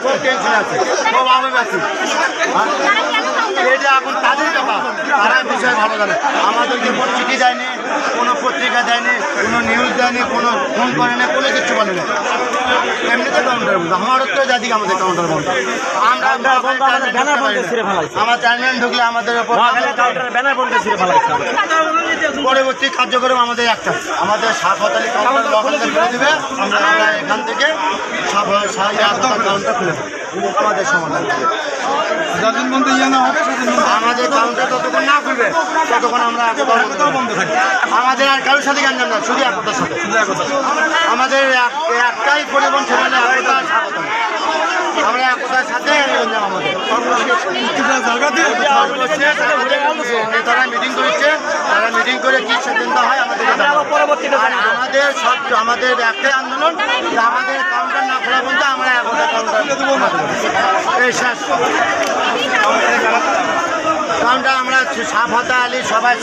খুব টেনশন আছে, খুব আবেগ আছে। এটা এখন তাদের ব্যাপার, তারা বিষয় ভালো জানে। আমাদেরকে কোনো চিঠি দেয়নি, কোনো পত্রিকা দেয়নি, কোনো নিউজ দেয়নি, কোনো ফোন করে না, কোনো কিছু বলে না। এমনিতে কাউন্টার বন্ধ, আমারও তো জাতি আমাদের কাউন্টার বন্ধ। আমরা আমার চেয়ারম্যান ঢুকলে আমাদের পরবর্তী কার্যক্রম আমাদের একটা, আমাদের সাফাতালি কাউন্টার দখলদার করে দেবে। আমরা এখান থেকে কাউন্টার খুলে দেবো, আমাদের সমাধান হবে। আমাদের কাউন্টার যতক্ষণ না খুলবে ততক্ষণ আমরা বন্ধ থাকি। আমাদের আর কারোর সাথে জ্ঞান না, শুধু একতার সাথে। আমাদের একটাই পরিবহন সেখানে একতা, আমরা একতার সাথে নেতারা মিটিং করেছে, তারা মিটিং করে কি সিদ্ধান্ত হয় আমাদের। আর আমাদের সব আমাদের একটাই আন্দোলন, আমাদের কাউন্টার না খোলা পর্যন্ত আমরা একতা কাউন্টার এই শেষ। কারণটা আমরা সাফাতা আলী সবাই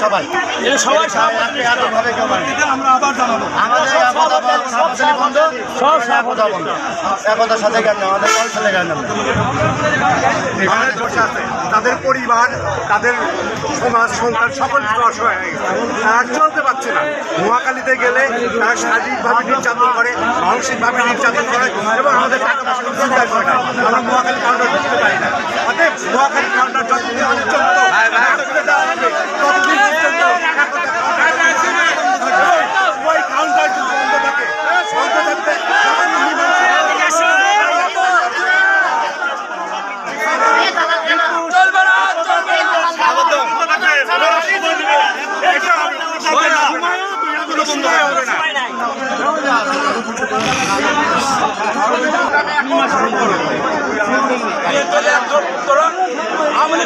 এতভাবে কেউ আমরা আবার জানাবো আমাদের বন্ধ, সব একতা বন্ধ, একতার সাথে জ্ঞান না, আমাদের কারোর সাথে জ্ঞান না। তাদের পরিবার, তাদের সমাজ, সন্তান সকল অসহায় হয়ে গেছে, তারা চলতে পারছে না। নোয়াখালীতে গেলে তারা শারীরিকভাবে নির্যাতন করে, মানসিকভাবে নির্যাতন করে এবং আমাদের টাকা পয়সা চিন্তা করে না। আমরা নোয়াখালী কাউন্টার করতে পারি না। অতএব নোয়াখালী কাউন্টার যতদিন পর্যন্ত ওই কাউন্টার বন্ধ থাকে, বন্ধ থাকবে। আমলি